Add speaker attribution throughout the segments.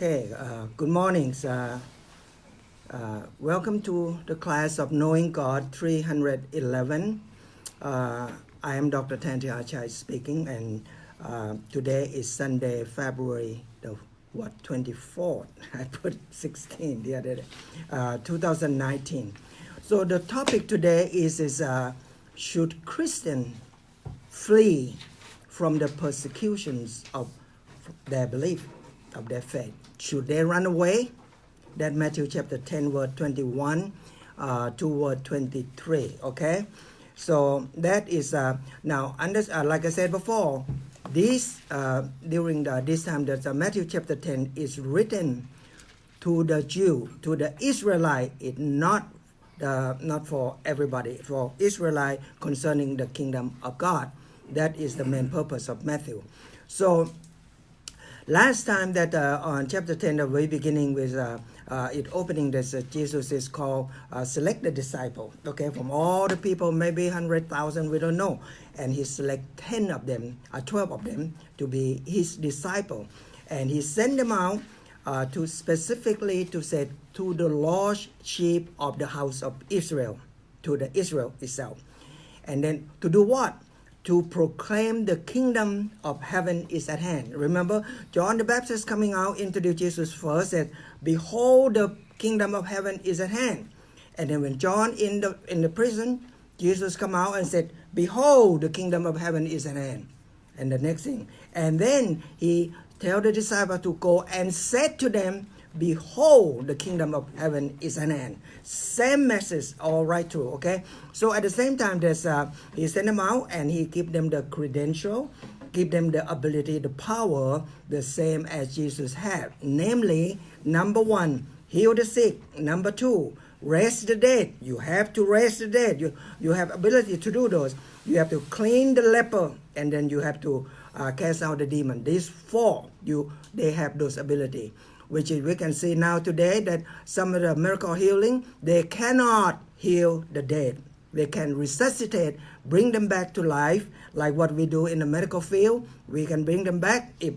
Speaker 1: Okay, good morning. Welcome to the class of Knowing God 311. I am Dr. Tanti Achai speaking, and today is Sunday, February the 24th. I put 16 the other day, 2019. So the topic today is should Christian flee from the persecutions of their belief, of their faith? Should they run away? That Matthew chapter 10, verse 21 to verse 23, okay? So that is, now, like I said before, during this time that Matthew chapter 10 is written to the Jew, to the Israelite, it's not for everybody, for Israelite concerning the kingdom of God. That is the main purpose of Matthew. So last time that on chapter 10, the very beginning with it opening this, Jesus is called select the disciple, okay, from all the people, maybe 100,000, we don't know. And he select 10 of them, 12 of them to be his disciple. And he sent them out to specifically to say to the lost sheep of the house of Israel, to the Israel itself. And then to do what? To proclaim the kingdom of heaven is at hand. Remember, John the Baptist coming out introduced Jesus first, said, behold, the kingdom of heaven is at hand. And then when John in the prison, Jesus come out and said, behold, the kingdom of heaven is at hand. And the next thing. And then he tell the disciple to go and said to them, behold, the kingdom of heaven is at hand. Same message all right through, okay? So at the same time, there's he sent them out and he give them the credential, give them the ability, the power, the same as Jesus had. Namely, number one, heal the sick. Number two, raise the dead. You have to raise the dead. You have ability to do those. You have to clean the leper, and then you have to cast out the demon. These four, they have those ability. Which is, we can see now today that some of the miracle healing, they cannot heal the dead. They can resuscitate, bring them back to life, like what we do in the medical field. We can bring them back. If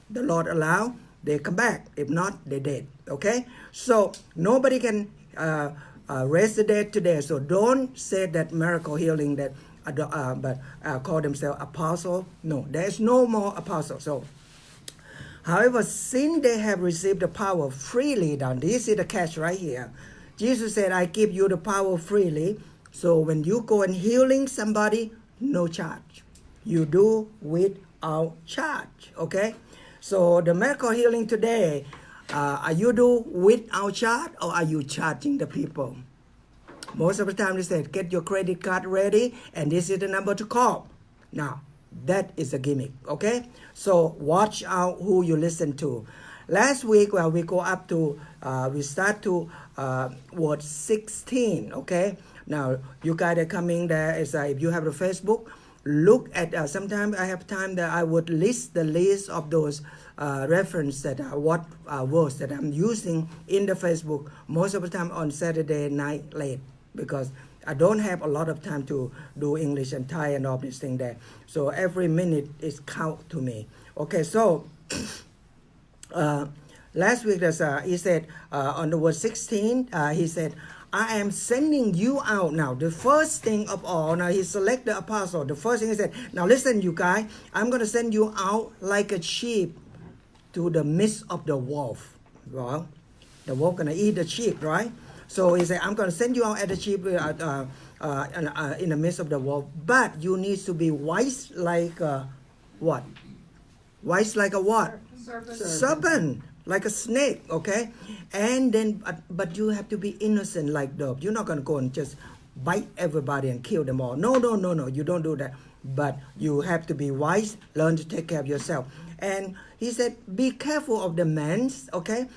Speaker 1: the Lord allow, they come back. If not, they're dead, okay? So nobody can raise the dead today. So don't say that miracle healing that, but call themselves apostle. No, there's no more apostle. So however, since they have received the power freely, now this is the catch right here. Jesus said, I give you the power freely. So when you go and healing somebody, no charge. You do without charge, okay? So the miracle healing today, are you do without charge or are you charging the people? Most of the time they say, get your credit card ready and this is the number to call. Now, that is a gimmick, okay? So watch out who you listen to. Last week, we go up to, we start to word 16, okay? Now, you guys are coming there, if you have the Facebook, look at, sometimes I have time that I would list the list of those reference that what words that I'm using in the Facebook, most of the time on Saturday night late, because I don't have a lot of time to do English and Thai and all these things there. So every minute is count to me. Okay, so last week he said on the word 16, he said, I am sending you out now. The first thing of all, now he select the apostle. The first thing he said, now listen you guys, I'm going to send you out like a sheep to the midst of the wolf. Well, the wolf going to eat the sheep, right? So he said, I'm going to send you out as a sheep in the midst of the wolf. But you need to be wise like a what? Wise like a what? Serpent. Like a snake, okay? And then, but you have to be innocent like dove. You're not going to go and just bite everybody and kill them all. No, you don't do that. But you have to be wise, learn to take care of yourself. And he said, be careful of the men, okay?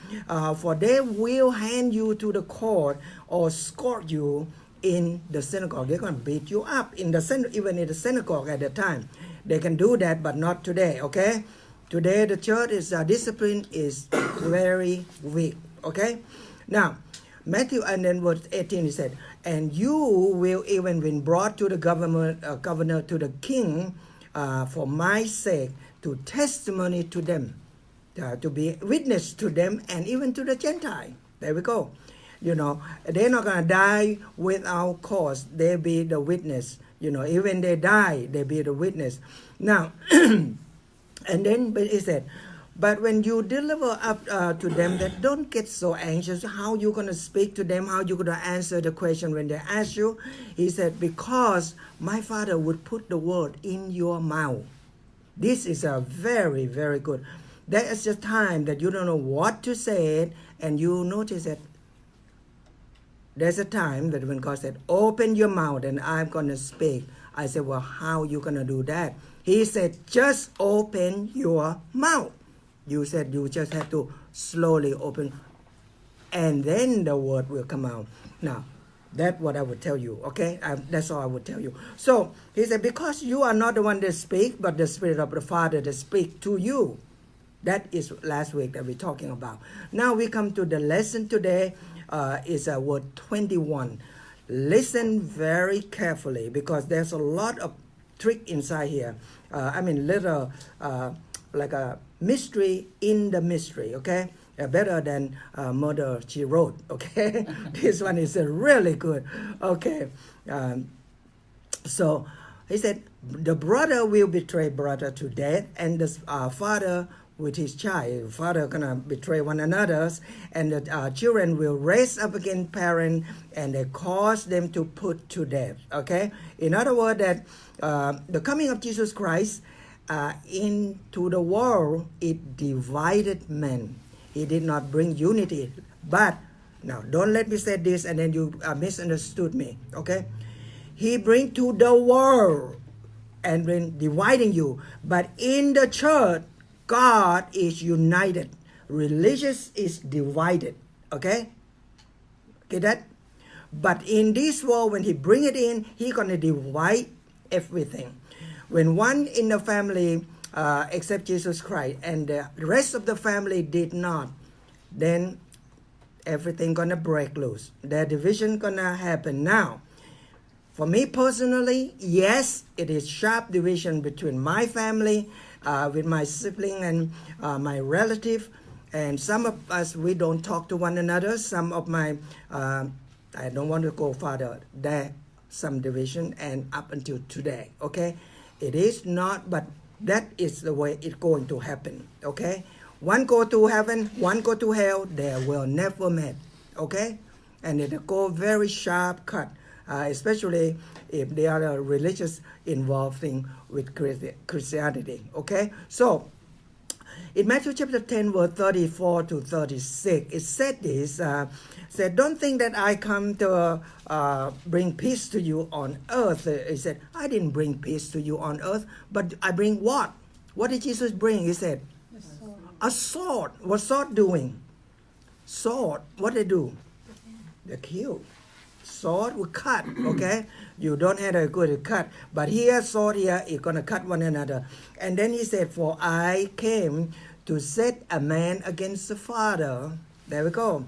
Speaker 1: For they will hand you to the court or scourge you in the synagogue. They're going to beat you up in the even in the synagogue at the time. They can do that, but not today, okay? Today the church is discipline is very weak, okay? Now, Matthew and then verse 18 he said, and you will even be brought to the governor to the king for my sake to testimony to them. to be witness to them and even to the Gentile. There we go. You know, they're not going to die without cause. They be the witness. You know, even they die, they be the witness. Now, and then he said, but when you deliver up to them, that don't get so anxious. How you going to speak to them? How you going to answer the question when they ask you? He said, because my Father would put the word in your mouth. This is a very, very good. There is a time that you don't know what to say, and you notice that there's a time that when God said, open your mouth and I'm going to speak. I said, well, how you going to do that? He said, just open your mouth. You said you just have to slowly open, and then the word will come out. Now, that's what I would tell you, okay? That's all I would tell you. So, he said, because you are not the one that speak, but the Spirit of the Father that speak to you. That is last week that we're talking about. Now we come to the lesson today. Is word 21. Listen very carefully because there's a lot of trick inside here. Little like a mystery in the mystery, okay? Better than Murder, She Wrote, okay? This one is really good, okay? So he said, the brother will betray brother to death, and the father with his child. Father gonna betray one another, and the children will raise up against parents, and they cause them to put to death. Okay? In other words, that the coming of Jesus Christ into the world, it divided men. He did not bring unity. But, now, don't let me say this and then you misunderstood me. Okay? He bring to the world and bring dividing you. But in the church, God is united. Religious is divided. Okay? Get that? But in this world, when he bring it in, he gonna divide everything. When one in the family accept Jesus Christ and the rest of the family did not, then everything gonna break loose. The division gonna happen now. For me personally, yes, it is sharp division between my family, with my sibling and my relative, and some of us, we don't talk to one another. Some of my, I don't want to go further, there some division and up until today, okay? It is not, but that is the way it's going to happen, okay? One go to heaven, one go to hell, they will never meet, okay? And it go very sharp cut. Especially if they are religious involving with Christianity. Okay, so in Matthew chapter 10, verse 34 to 36, it said this: said, "Don't think that I come to bring peace to you on earth." He said, "I didn't bring peace to you on earth, but I bring what? What did Jesus bring?" He said, "A sword." What sword doing? Sword. What they do? They kill. Sword will cut, okay? You don't have a good cut. But here, sword here, it's going to cut one another. And then he said, "For I came to set a man against the father." There we go.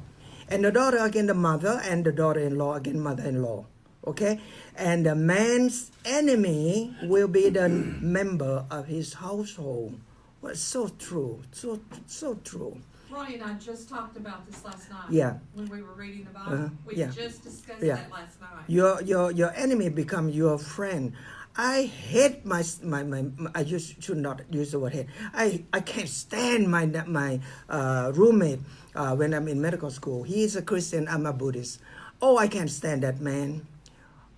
Speaker 1: And the daughter against the mother, and the daughter-in-law against mother-in-law. Okay? And the man's enemy will be the member of his household. Well, so true. So true.
Speaker 2: Roy and I just talked about this last night.
Speaker 1: Yeah.
Speaker 2: When we were reading the Bible. We just discussed
Speaker 1: Yeah.
Speaker 2: that last night.
Speaker 1: Your enemy become your friend. I hate my I should not use the word hate. I can't stand my roommate when I'm in medical school. He is a Christian, I'm a Buddhist. Oh, I can't stand that man.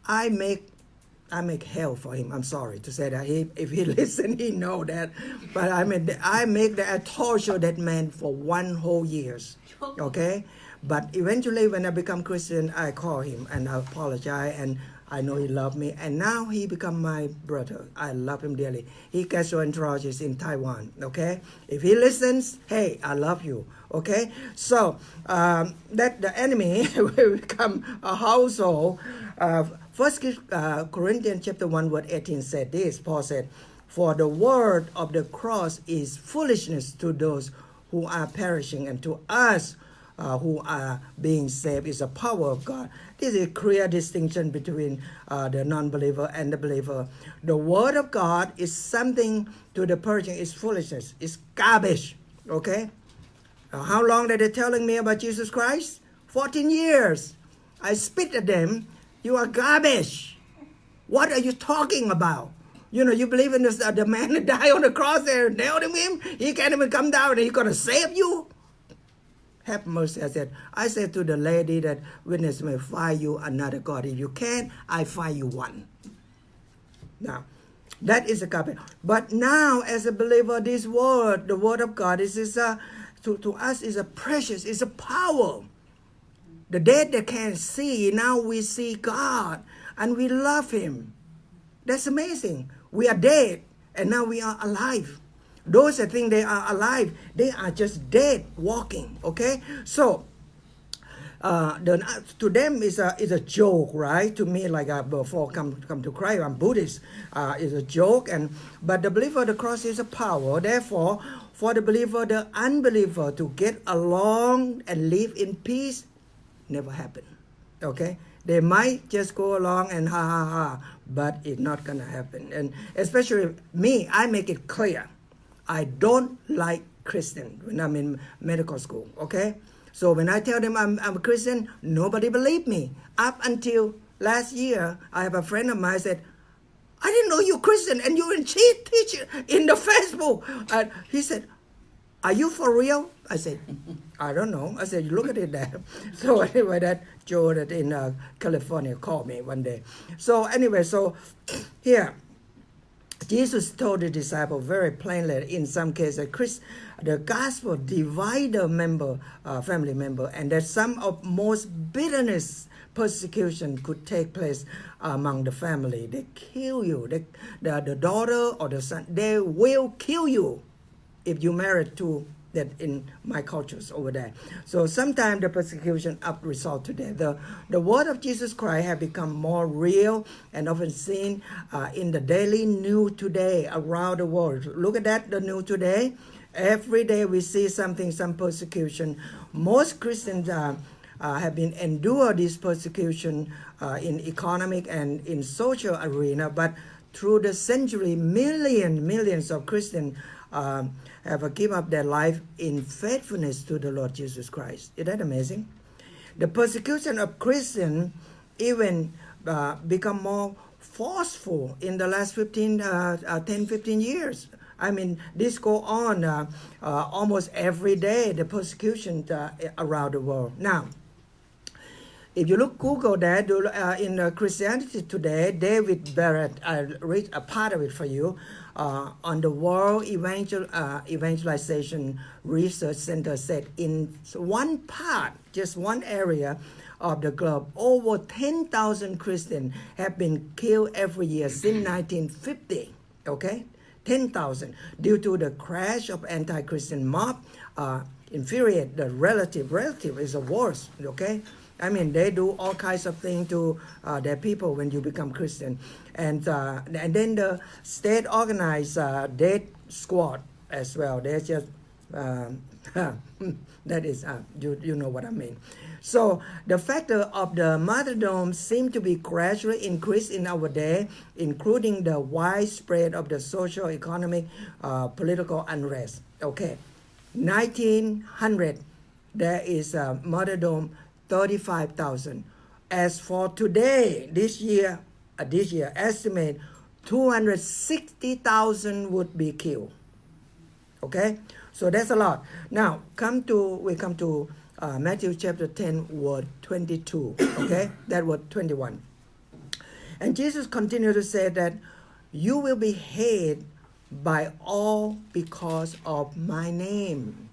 Speaker 1: I make hell for him. I'm sorry to say that. If he listen, he know that. But I torture that man for 1 whole years. Okay? But eventually when I become Christian, I call him and I apologize, and I know he loved me. And now he become my brother. I love him dearly. He gastroenterologist in Taiwan. Okay? If he listens, hey, I love you. Okay? So that the enemy will become a household. First Corinthians chapter 1 verse 18 said this. Paul said, "For the word of the cross is foolishness to those who are perishing, and to us who are being saved is the power of God." This is a clear distinction between the non-believer and the believer. The word of God is something to the perishing is foolishness. It's garbage. Okay? How long are they telling me about Jesus Christ? 14 years. I spit at them. You are garbage. What are you talking about? You know, you believe in this, the man that died on the cross there, nailed him. He can't even come down and he's going to save you? Have mercy, I said to the lady that witness may find you another God. If you can't, I find you one. Now, that is a copy. But now, as a believer, this word, the word of God, to us is a precious, is a power. The dead they can't see, now we see God and we love Him. That's amazing. We are dead and now we are alive. Those that think they are alive, they are just dead walking. Okay, so to them is a joke, right? To me, like before come to Christ, I'm Buddhist. Is a joke, but the believer, the cross is a power. Therefore, for the believer, the unbeliever to get along and live in peace never happen. Okay, they might just go along and ha ha ha, but it's not gonna happen. And especially me, I make it clear. I don't like Christian when I'm in medical school, okay? So when I tell them I'm a Christian, nobody believe me. Up until last year, I have a friend of mine said, I didn't know you're Christian and you're in cheat teacher in the Facebook. And he said, are you for real? I said, I don't know. I said, look at it there. So anyway, that Joe that in California called me one day. So anyway, so here, Jesus told the disciple very plainly in some cases the gospel divide the family member, and that some of most bitterness persecution could take place among the family. They kill you. The daughter or the son, they will kill you if you married to that in my cultures over there. So sometimes the persecution up result to that. The word of Jesus Christ have become more real and often seen in the daily news today around the world. Look at that, the news today. Every day we see something, some persecution. Most Christians have been endure this persecution in economic and in social arena, but through the century, millions of Christians have given up their life in faithfulness to the Lord Jesus Christ. Isn't that amazing? The persecution of Christians even become more forceful in the last 10-15 years. I mean, this go on almost every day, the persecution around the world. Now, if you Google that, in Christianity Today, David Barrett, I read a part of it for you, on the World Evangelization Research Center said in one part, just one area of the globe, over 10,000 Christians have been killed every year since 1950, okay? 10,000, due to the crash of anti-Christian mob, infuriate the relative is the worst, okay? I mean, they do all kinds of things to their people when you become Christian. And then the state organized death squad as well. They just, that is, you know what I mean. So the factor of the martyrdom seems to be gradually increased in our day, including the widespread of the social, economic, political unrest. Okay, 1900, there is a martyrdom 35,000. As for today, this year, estimate 260,000 would be killed. Okay, so that's a lot. Now we come to Matthew chapter 10, word 22. Okay, that word 21. And Jesus continued to say that you will be hated by all because of my name.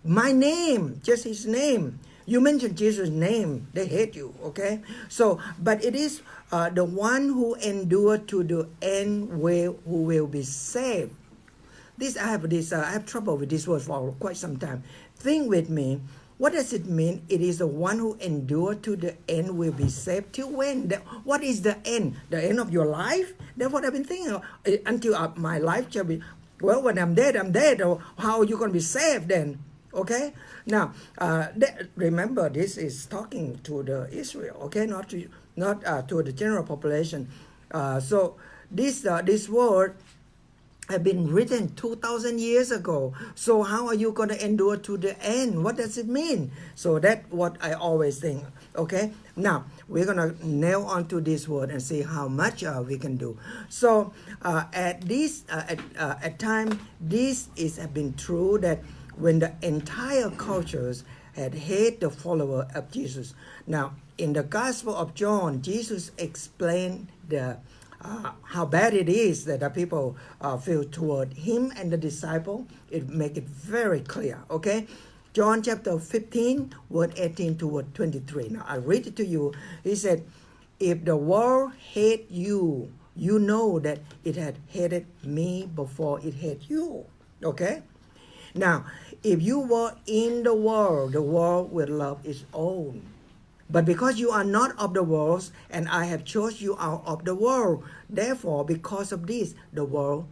Speaker 1: My name, just his name. You mention Jesus' name, they hate you, okay? So, but it is the one who endured to the end who will be saved. I have trouble with this word for quite some time. Think with me, what does it mean? It is the one who endured to the end will be saved. Till when? What is the end? The end of your life? That's what I've been thinking. Until my life shall be, well, when I'm dead, or how are you going to be saved then? Okay, now remember, this is talking to the Israel, okay, not to the general population. So this word have been written 2,000 years ago. So how are you going to endure to the end? What does it mean? So that's what I always think. Okay, now we're going to nail onto this word and see how much we can do. So at time, this is have been true that when the entire cultures had hated the follower of Jesus. Now, in the Gospel of John, Jesus explained how bad it is that the people feel toward him and the disciple. It make it very clear. Okay, John chapter 15, word 18 to word 23. Now I read it to you. He said, "If the world hate you, you know that it had hated me before it hate you." Okay. Now, if you were in the world will love its own. But because you are not of the world, and I have chose you out of the world, therefore, because of this, the world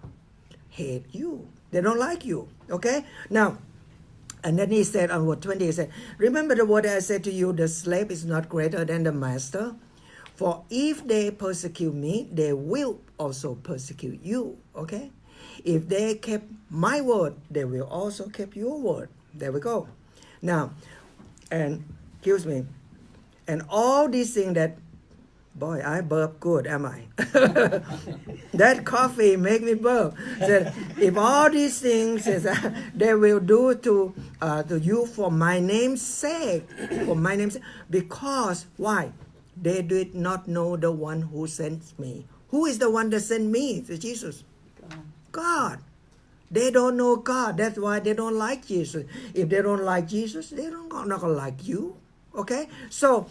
Speaker 1: hate you. They don't like you. Okay? Now, and then he said on word 20, he said, "Remember the word I said to you, the slave is not greater than the master. For if they persecute me, they will also persecute you." Okay? If they kept my word, they will also keep your word. There we go. Now, and excuse me, and all these things that, boy, I burp good, am I? That coffee make me burp. Said, if all these things they will do to you for my name's sake, because why? They did not know the one who sent me. Who is the one that sent me? It's Jesus. God. They don't know God. That's why they don't like Jesus. If they don't like Jesus, they're not gonna like you. Okay? So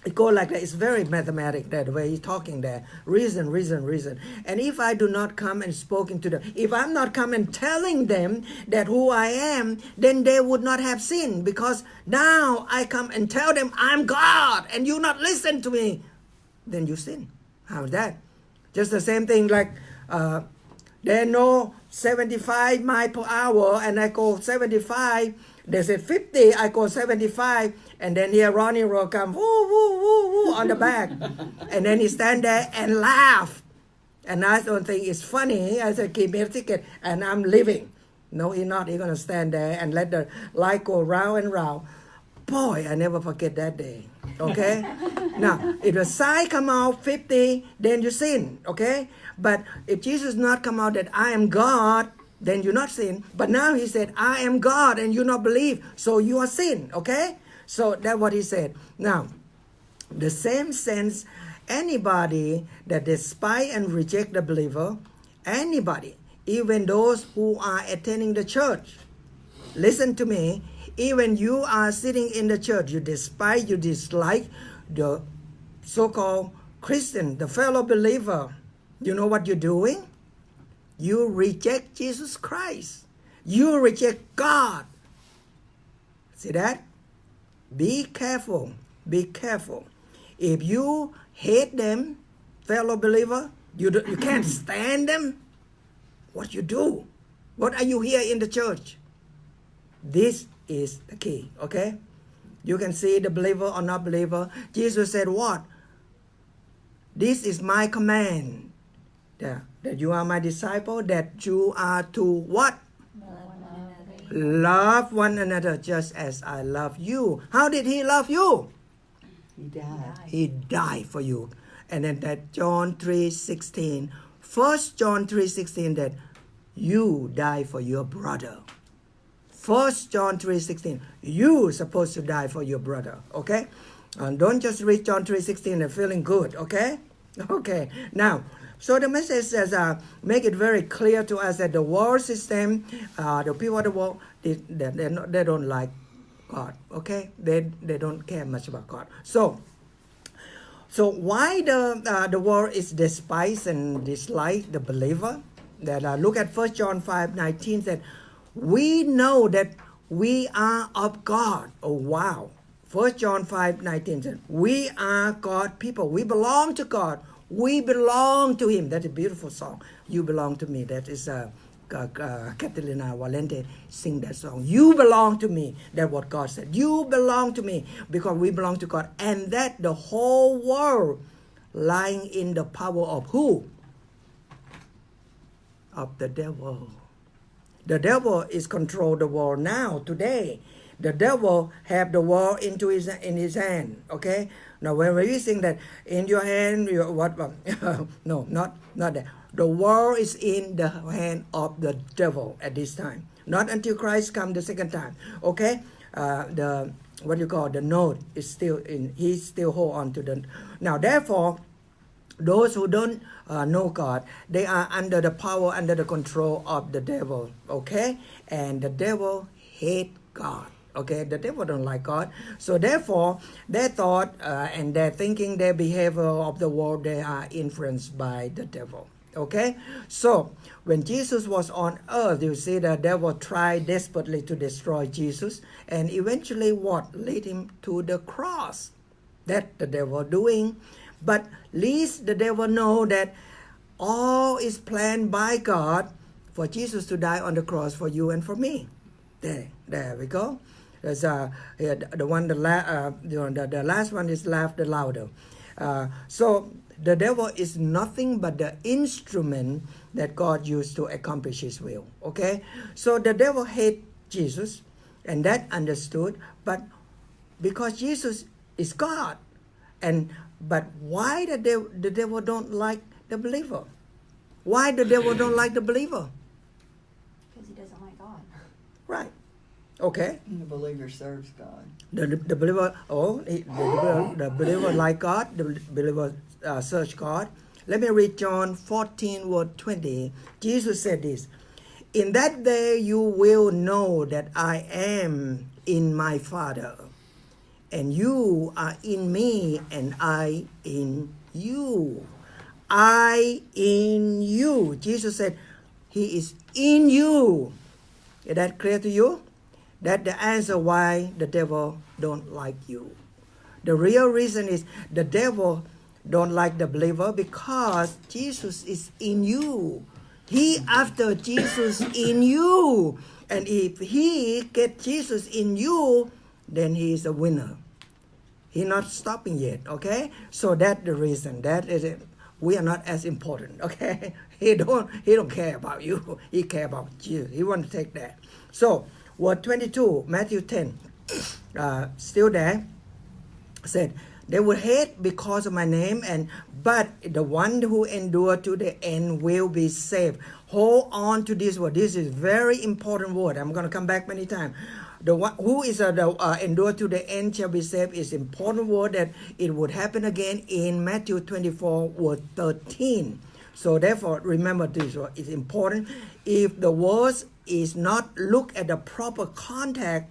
Speaker 1: it goes like that. It's very mathematic that way he's talking there. Reason. And if I do not come and spoken to them, if I'm not come and telling them that who I am, then they would not have sinned, because now I come and tell them I'm God and you not listen to me, then you sin. How's that? Just the same thing like they know 75 miles per hour and I go 75. They said 50, I go 75. And then here Ronnie will come, woo, woo, woo, woo, on the back. And then he stand there and laugh. And I don't think it's funny. I said, "Give me a ticket," and I'm leaving. No, he's not. He's going to stand there and let the light go round and round. Boy, I never forget that day. Okay? Now, if the sign come out 50, then you sin. Okay? But if Jesus not come out that I am God, then you not sin. But now he said, I am God, and you not believe, so you are sin. Okay? So that's what he said. Now, the same sense, anybody that despise and reject the believer, anybody, even those who are attending the church, listen to me, even you are sitting in the church, you despise, you dislike the so-called Christian, the fellow believer. You know what you're doing? You reject Jesus Christ. You reject God. See that? Be careful. Be careful. If you hate them, fellow believer, you can't stand them, what you do? What are you here in the church? This is the key, okay? You can see the believer or not believer. Jesus said what? This is my command. That you are my disciple, that you are to what? Love one another just as I love you. How did he love you?
Speaker 3: He died.
Speaker 1: He died for you. And then that John 3:16, 1 John 3:16, that you die for your brother. 1 John 3:16, you supposed to die for your brother, okay? And don't just read John 3:16 and feeling good, okay? Okay, now, so the message says, make it very clear to us that the world system, the people of the world, they don't like God, okay? They don't care much about God. So why the world is despise and dislike the believer? That look at 1 John 5:19 said, we know that we are of God. Oh wow. 1 John 5:19 said, we are God people. We belong to God. We belong to him. That's a beautiful song. You belong to me. That is Catalina Valente sing that song. You belong to me. That's what God said. You belong to me because we belong to God. And that the whole world lying in the power of who? of the devil. The devil is control the world now, today. The devil have the world in his hand. Okay. Now when we think that in your hand, no, not that. The world is in the hand of the devil at this time. Not until Christ come the second time. Okay. The node is still in. He still hold on to the. Now therefore, those who don't know God, they are under the power, under the control of the devil. Okay, and the devil hate God. Okay, the devil don't like God. So therefore, their thought and their thinking, their behavior of the world, they are influenced by the devil. Okay, so when Jesus was on earth, you see the devil tried desperately to destroy Jesus, and eventually what led him to the cross. That the devil doing. But least the devil know that all is planned by God for Jesus to die on the cross for you and for me. There we go. There's the last one is laugh the louder. So the devil is nothing but the instrument that God used to accomplish His will. Okay, so the devil hate Jesus, and that understood. But because Jesus is God, but why the devil don't like the believer? Why the devil don't like the believer?
Speaker 4: Because he doesn't like God.
Speaker 1: Right. Okay.
Speaker 3: The believer serves God.
Speaker 1: The believer, the believer like God. The believer search God. Let me read John 14, verse 20. Jesus said this: "In that day you will know that I am in my Father, and you are in me, and I in you." I in you. Jesus said He is in you. Is that clear to you? That's the answer why the devil don't like you. The real reason is the devil don't like the believer because Jesus is in you. He after Jesus in you. And if he get Jesus in you, then he is a winner. He's not stopping yet, okay? So that's the reason. That is it. We are not as important, okay? He don't care about you. He care about Jesus. He want to take that. So, word 22, Matthew 10, still there, said, "They will hate because of my name, but the one who endure to the end will be saved." Hold on to this word. This is very important word. I'm going to come back many times. The one who is endure to the end shall be saved is important word that it would happen again in Matthew 24, verse 13. So therefore, remember this word. It's important. If the words is not look at the proper context,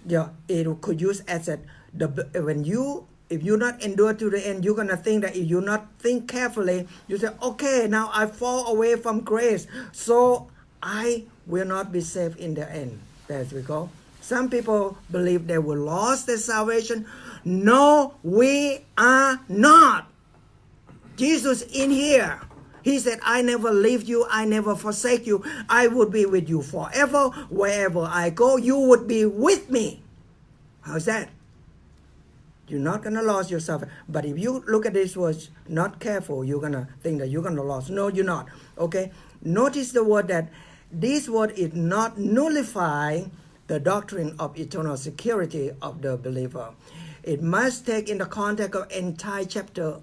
Speaker 1: it could use as if you not endure to the end, you're gonna think that if you not think carefully, you say, okay, now I fall away from grace, so I will not be saved in the end. There we go. Some people believe they will lose their salvation. No, we are not. Jesus in here. He said, I never leave you, I never forsake you. I would be with you forever. Wherever I go, you would be with me. How's that? You're not going to lose yourself. But if you look at this words not careful, you're going to think that you're going to lose. No, you're not. Okay? Notice the word that this word is not nullifying the doctrine of eternal security of the believer. It must take in the context of entire chapter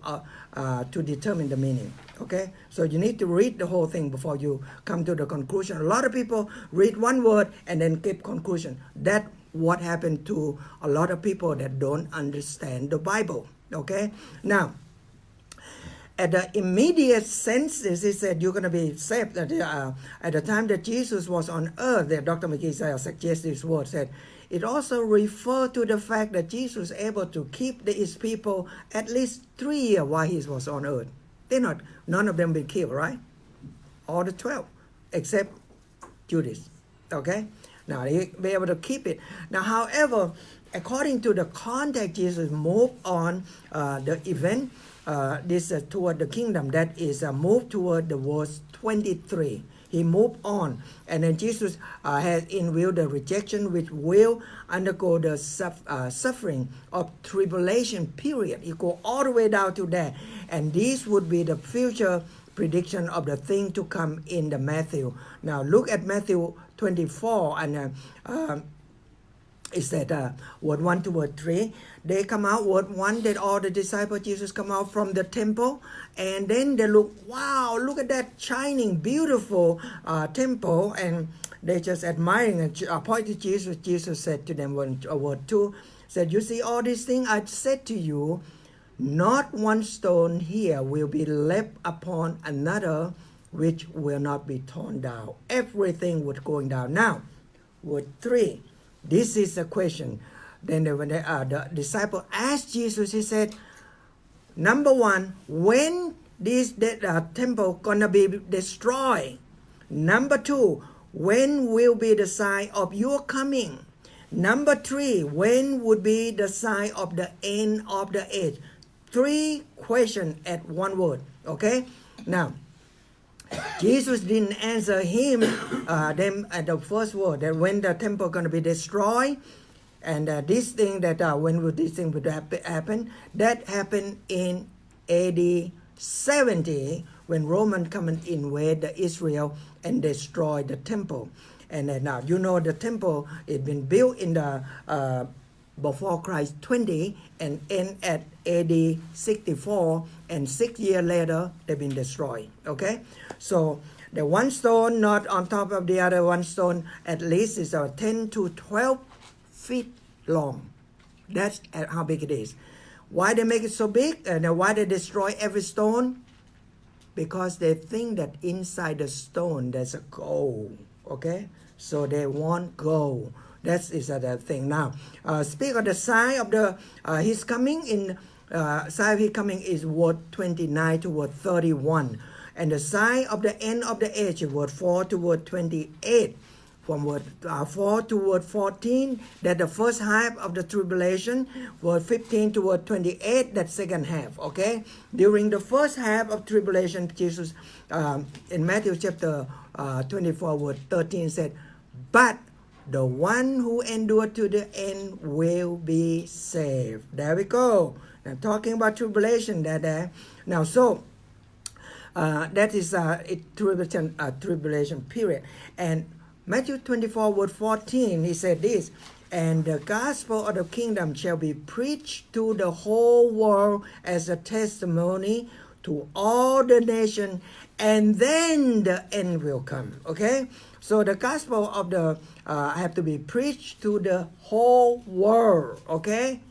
Speaker 1: to determine the meaning. Okay? So you need to read the whole thing before you come to the conclusion. A lot of people read one word and then keep conclusion. That's what happened to a lot of people that don't understand the Bible. Okay? Now, at the immediate sense, he said you're going to be saved. At the time that Jesus was on earth, that Dr. McGee suggests this word, said, it also refers to the fact that Jesus was able to keep his people at least 3 years while he was on earth. None of them been killed, right? All the 12, except Judas. Okay? Now, he be able to keep it. Now, however, according to the context, Jesus moved on the event, toward the kingdom, that is moved toward the verse 23. He moved on, and then Jesus has in view the rejection which will undergo the suffering of tribulation period. He go all the way down to that, and this would be the future prediction of the thing to come in the Matthew. Now look at Matthew 24 and it said word 1 to word 3. They come out, word 1, that all the disciples of Jesus come out from the temple, and then they look, wow, look at that shining, beautiful temple, and they just admiring and point to Jesus. Jesus said to them, word 2, said, you see all these things I said to you, not one stone here will be left upon another which will not be torn down. Everything was going down. Now, word 3, this is the question. Then when the disciple asked Jesus, he said, number 1, when this temple gonna be destroyed? Number 2, when will be the sign of your coming? Number 3, when would be the sign of the end of the age? 3 questions at one word. Okay? Now, Jesus didn't answer them at the first word, that when the temple going to be destroyed, and this thing that when would this thing would happen? That happened in AD 70 when Roman come and invade Israel and destroy the temple. And now you know the temple it been built in the before Christ 20 and end at AD 64, and 6 years later they've been destroyed. Okay, so the one stone not on top of the other one stone at least is 10 to 12 feet long. That's how big it is. Why they make it so big and why they destroy every stone? Because they think that inside the stone there's a gold. Okay, so they want gold. That is the thing. Now, speak of the sign of the his coming. In sign of his coming is word 29 to word 31, and the sign of the end of the age is word 4 to word 28. From word 4 to word 14, that the first half of the tribulation. Word 15 to word 28, that second half. Okay, during the first half of tribulation, Jesus in Matthew chapter 24 word 13 said, but the one who endured to the end will be saved. There we go. Now talking about tribulation there. Now so that is tribulation period. And Matthew 24 word 14, he said this, and the gospel of the kingdom shall be preached to the whole world as a testimony to all the nations, and then the end will come. Okay, so the gospel of the have to be preached to the whole world. Okay,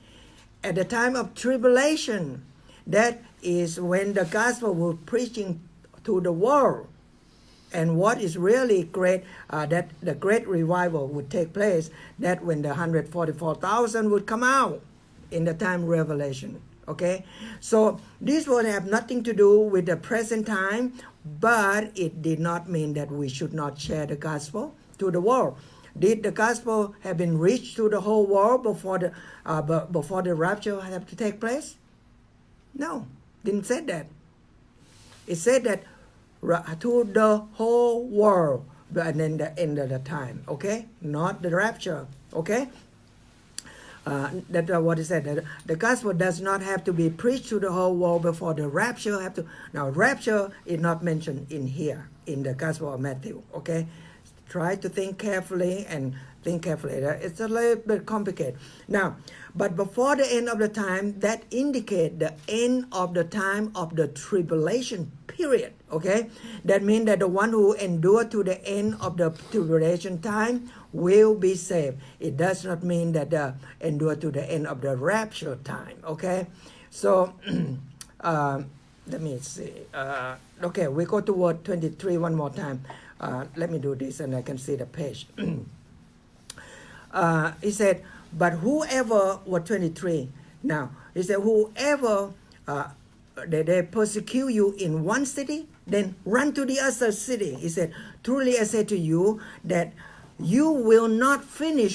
Speaker 1: at the time of tribulation, that is when the gospel will preaching to the world. And what is really great, that the great revival would take place, that when the 144,000 would come out in the time Revelation. Okay, so this would have nothing to do with the present time, but it did not mean that we should not share the gospel to the world. Did the gospel have been reached to the whole world before the rapture had to take place? No, didn't say that. It said that to the whole world, and then the end of the time. Okay, not the rapture. Okay. That's what it said. That the gospel does not have to be preached to the whole world before the rapture have to. Now, rapture is not mentioned in here in the Gospel of Matthew. Okay, try to think carefully and think carefully. It's a little bit complicated. Now, but before the end of the time, that indicate the end of the time of the tribulation period. Okay, that means that the one who endure to the end of the tribulation time will be saved. It does not mean that endure to the end of the rapture time. Okay, so let me see. Okay, we go to word 23 one more time. Let me do this and I can see the page. He said, but whoever, word 23 now, he said, whoever they persecute you in one city, then run to the other city. He said, truly I say to you that you will not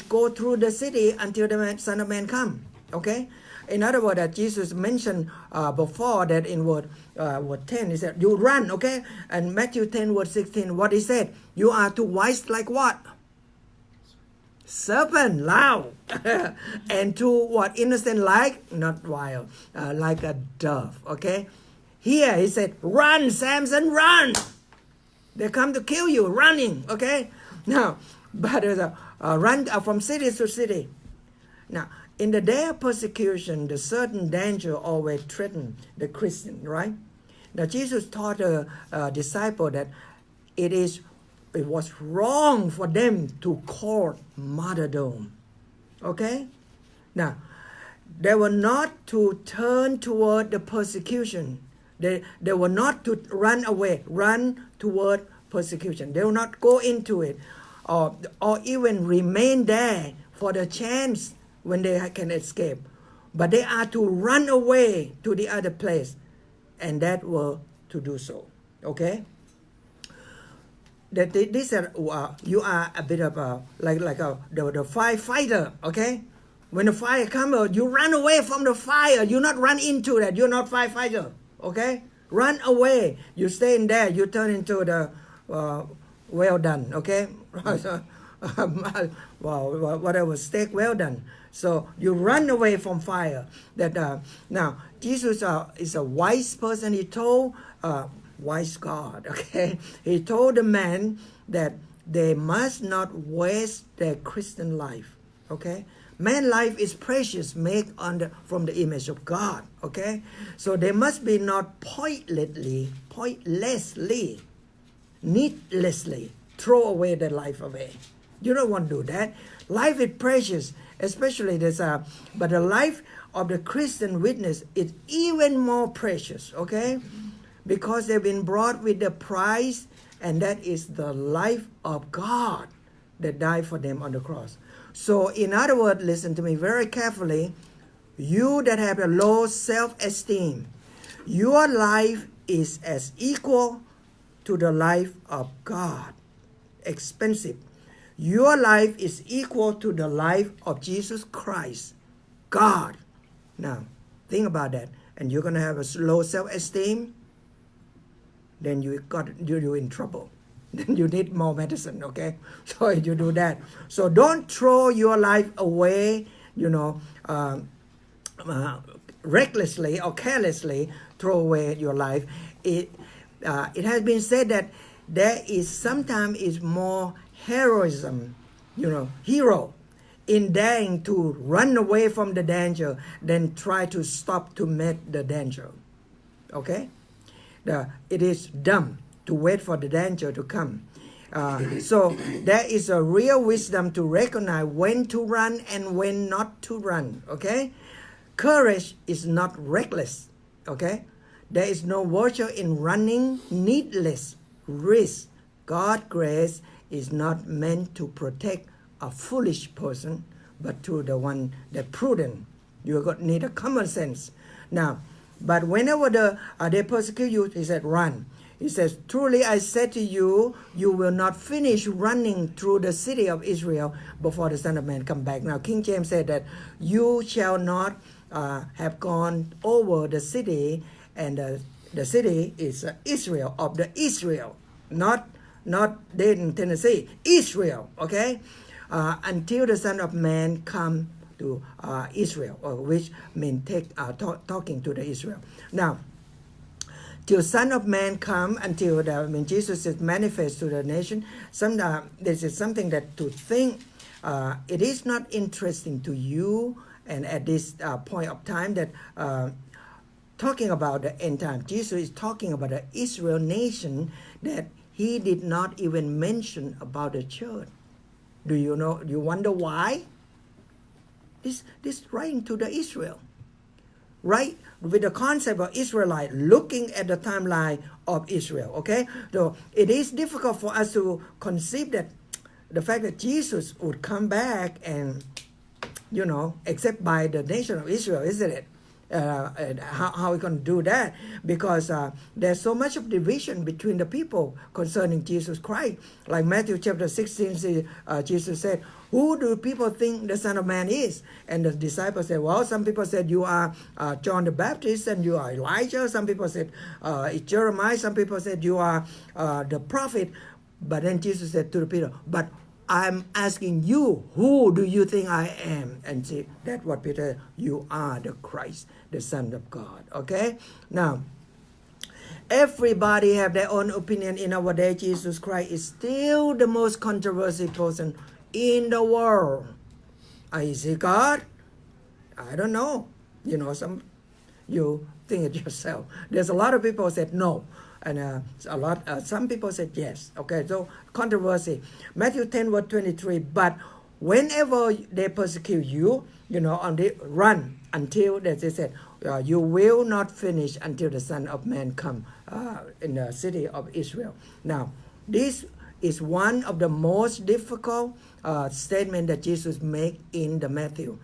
Speaker 1: go through the city until the Son of Man come. Okay? In other words, that Jesus mentioned before that in word 10, he said, you run, okay? And Matthew 10, word 16, what he said? You are too wise like what? Serpent, loud. And to what? Innocent like? Not wild. Like a dove, okay? Here he said, run, Samson, run. They come to kill you, running, okay? Now, but run from city to city. Now, in the day of persecution, the certain danger always threatened the Christian, right? Now, Jesus taught a disciple that it was wrong for them to court martyrdom, okay? Now, they were not to turn toward the persecution. They were not to run away, run toward persecution. They will not go into it or even remain there for the chance when they can escape. But they are to run away to the other place, and that were to do so. Okay? This you are a bit of the firefighter. Okay? When the fire comes, you run away from the fire. You not run into that. You're not firefighter. Okay? Run away. You stay in there. You turn into the well done. Okay? Whatever, steak well done. So you run away from fire. Now Jesus is a wise person. He told wise God. Okay? He told the man that they must not waste their Christian life. Okay? Man life is precious, made from the image of God. Okay, so they must be not pointlessly, needlessly throw away their life away. You don't want to do that. Life is precious, especially but the life of the Christian witness is even more precious. Okay, because they've been brought with the price, and that is the life of God that died for them on the cross. So in other words, listen to me very carefully. You that have a low self-esteem, your life is as equal to the life of God. Expensive. Your life is equal to the life of Jesus Christ, God. Now, think about that. And you're going to have a low self-esteem, then you're in trouble. Then you need more medicine, okay? So you do that. So don't throw your life away, recklessly or carelessly throw away your life. It has been said that there is sometimes more heroism, hero in daring to run away from the danger than try to stop to meet the danger, okay? It is dumb to wait for the danger to come. So there is a real wisdom to recognize when to run and when not to run, okay? Courage is not reckless, okay? There is no virtue in running needless risk. God's grace is not meant to protect a foolish person, but to the one that prudent. You need a common sense. Now, but whenever they persecute you, he said, run. He says, truly I say to you, you will not finish running through the city of Israel before the Son of Man come back. Now, King James said that you shall not have gone over the city, and the city is Israel, of the Israel, not Dayton, Tennessee, Israel, okay? Until the Son of Man come to Israel, or which means talking to the Israel. Now, till Son of Man come, until Jesus is manifest to the nation. This is something that to think. It is not interesting to you, and at this point of time that talking about the end time, Jesus is talking about the Israel nation that he did not even mention about the church. Do you know? You wonder why? This writing to the Israel, right? With the concept of Israelite, looking at the timeline of Israel, okay? So it is difficult for us to conceive that the fact that Jesus would come back and, except by the nation of Israel, isn't it? How are we going to do that? Because there's so much of division between the people concerning Jesus Christ. Like Matthew chapter 16, Jesus said, who do people think the Son of Man is? And the disciples said, well, some people said you are John the Baptist, and you are Elijah. Some people said it's Jeremiah. Some people said you are the prophet. But then Jesus said to Peter, but I'm asking you, who do you think I am? And see, that's what Peter, you are the Christ, the Son of God. Okay? Now, Everybody have their own opinion in our day. Jesus Christ is still the most controversial person in the world. Is he God? I don't know. You think it yourself. There's a lot of people said no, and some people said yes. Okay, so controversy. Matthew 10 verse 23. But whenever they persecute you, on the run until they said, you will not finish until the Son of Man come in the city of Israel. Now, this is one of the most difficult statement that Jesus make in the Matthew.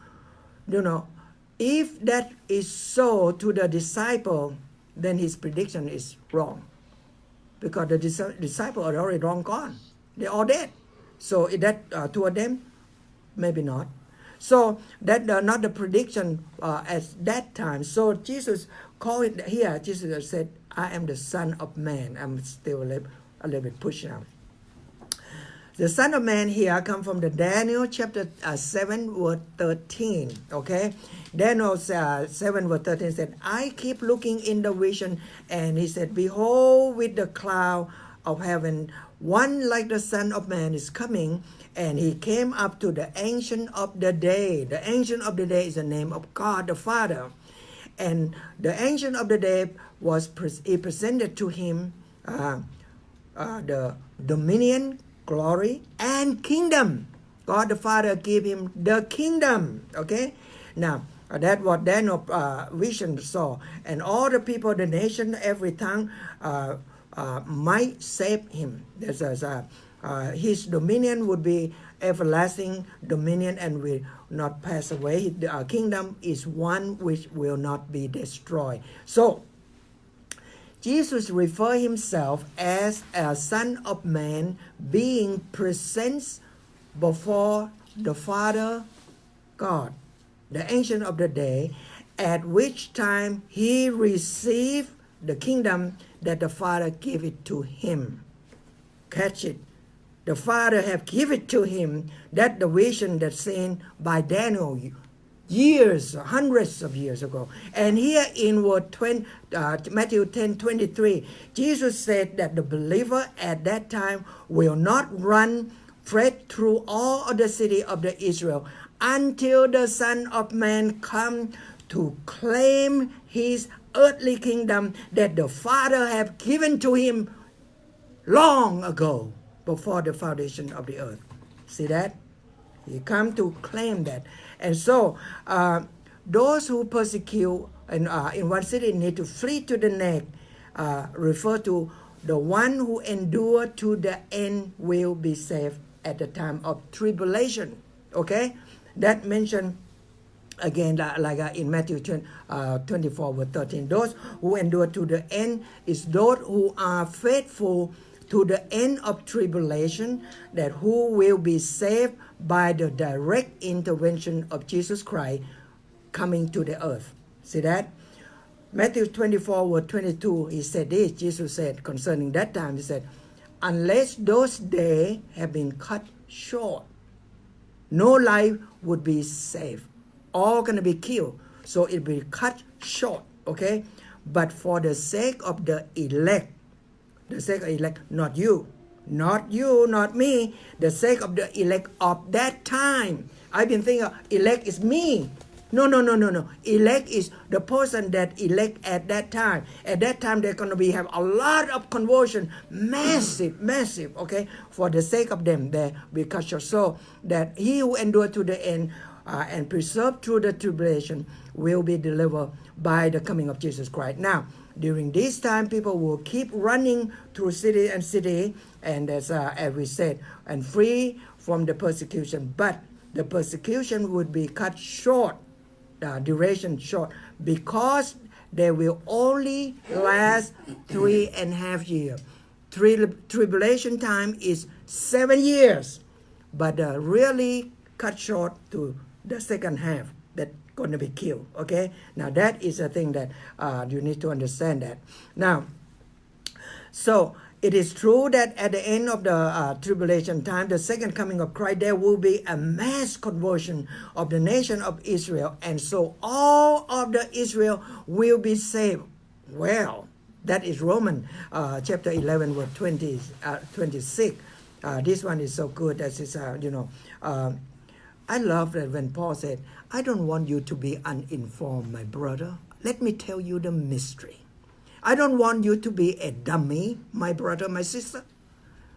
Speaker 1: If that is so to the disciple, then his prediction is wrong, because the disciple are already long gone. They're all dead. So is that toward them? Maybe not. So that not the prediction at that time. So Jesus called it here. Jesus said, "I am the Son of Man." I'm still a little bit pushing out. The Son of Man here come from the Daniel chapter 7 verse 13. Okay, Daniel 7 verse 13 said, "I keep looking in the vision, and he said, behold, with the cloud of heaven, one like the Son of Man is coming, and he came up to the Ancient of the Day." The Ancient of the Day is the name of God the Father, and the Ancient of the Day was he presented to him the dominion, glory, and kingdom. God the Father gave him the kingdom. Okay, now that's what Daniel vision saw, and all the people, the nation, every tongue might save him. His dominion would be everlasting dominion and will not pass away. The kingdom is one which will not be destroyed. So Jesus referred himself as a Son of Man, being present before the Father God, the Ancient of the Day, at which time he received the kingdom that the Father gave it to him. Catch it. The Father have given it to him. That the vision that's seen by Daniel years, hundreds of years ago. And here in Matthew 10:23, Jesus said that the believer at that time will not run fret through all of the city of the Israel until the Son of Man come to claim his earthly kingdom that the Father have given to him long ago, before the foundation of the earth. See that? He come to claim that. And so those who persecute in one city need to flee to the next, refer to the one who endure to the end will be saved at the time of tribulation. Okay, that mentioned again like in Matthew 24 verse 13. Those who endure to the end is those who are faithful to the end of tribulation, that who will be saved by the direct intervention of Jesus Christ coming to the earth. See that? Matthew 24 verse 22, he said this. Jesus said concerning that time, he said, unless those days have been cut short, no life would be saved. All going to be killed. So it will be cut short. Okay? But for the sake of the elect, not you, not me, the sake of the elect of that time. I've been thinking elect is me. No. Elect is the person that elect at that time. At that time, they're going to have a lot of conversion, massive, okay? For the sake of them, they will cut short. So that he who endure to the end and preserve through the tribulation will be delivered by the coming of Jesus Christ. Now, during this time, people will keep running through city and city, and as we said, and free from the persecution. But the persecution would be cut short, duration short, because they will only last 3.5 years. Tribulation time is 7 years, but really cut short to the second half. That going to be killed. Okay, now that is a thing that you need to understand that. Now, so it is true that at the end of the tribulation time, the second coming of Christ, there will be a mass conversion of the nation of Israel, and so all of the Israel will be saved. Well, That is Romans chapter 11, verse 26. This one is so good. That is, I love that when Paul said, I don't want you to be uninformed, my brother. Let me tell you the mystery. I don't want you to be a dummy, my brother, my sister.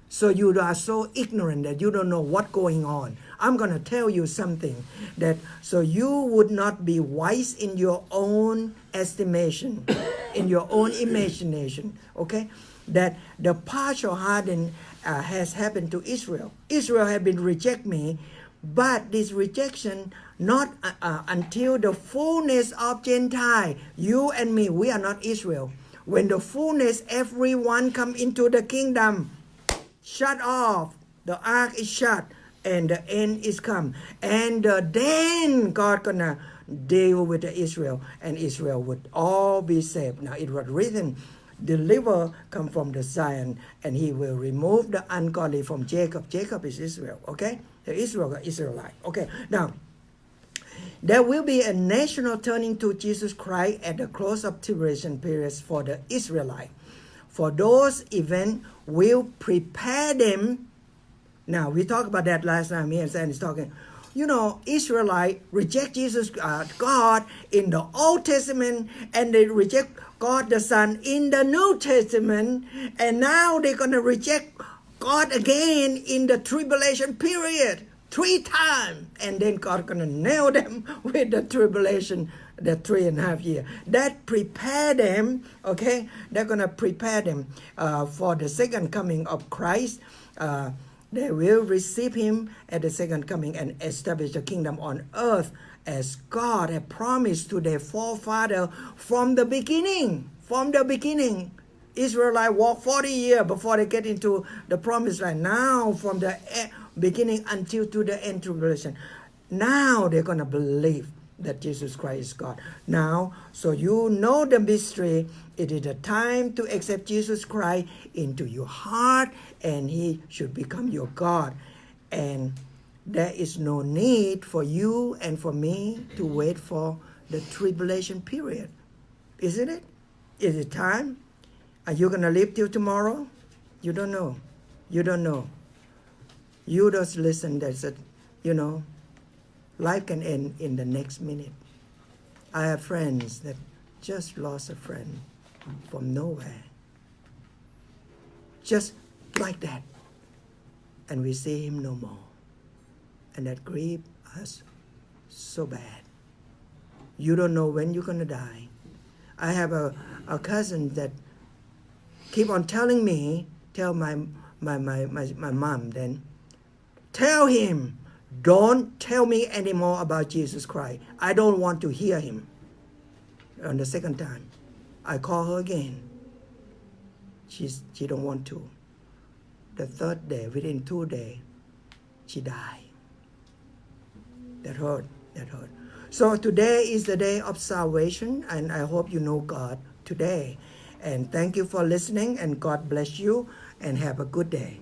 Speaker 1: So you are so ignorant that you don't know what's going on. I'm going to tell you something that so you would not be wise in your own estimation, in your own imagination, okay? That the partial hardening has happened to Israel. Israel has been reject me, but this rejection not until the fullness of Gentile. You and me, we are not Israel. When the fullness, everyone come into the kingdom, shut off. The ark is shut and the end is come. And then God gonna deal with Israel and Israel would all be saved. Now it was written, deliver come from the Zion and he will remove the ungodly from Jacob. Jacob is Israel, okay? The Israelite. Okay, now there will be a national turning to Jesus Christ at the close of tribulation periods for the Israelite. For those events will prepare them. Now, we talked about that last time. Me and Sam is talking. Israelite reject Jesus, God in the Old Testament, and they reject God the Son in the New Testament, and now they're going to reject God again in the tribulation period 3 times, and then God going to nail them with the tribulation, the 3.5 years. That prepare them, okay? They're going to prepare them for the second coming of Christ. They will receive him at the second coming and establish the kingdom on earth as God had promised to their forefather from the beginning. From the beginning. Israelites walked 40 years before they get into the promised land. Now, from the beginning until to the end tribulation, now they're going to believe that Jesus Christ is God. Now, so you know the mystery. It is the time to accept Jesus Christ into your heart, and he should become your God. And there is no need for you and for me to wait for the tribulation period. Isn't it? Is it time? Are you going to live till tomorrow? You don't know. You don't know. You just listen. That's it. Life can end in the next minute. I have friends that just lost a friend from nowhere. Just like that. And we see him no more. And that grieves us so bad. You don't know when you're going to die. I have a cousin that keep on telling me, tell my mom then, tell him, don't tell me anymore about Jesus Christ. I don't want to hear him. On the second time, I call her again. She don't want to. The third day, within 2 days, she died. That hurt. So today is the day of salvation, and I hope you know God today. And thank you for listening, and God bless you, and have a good day.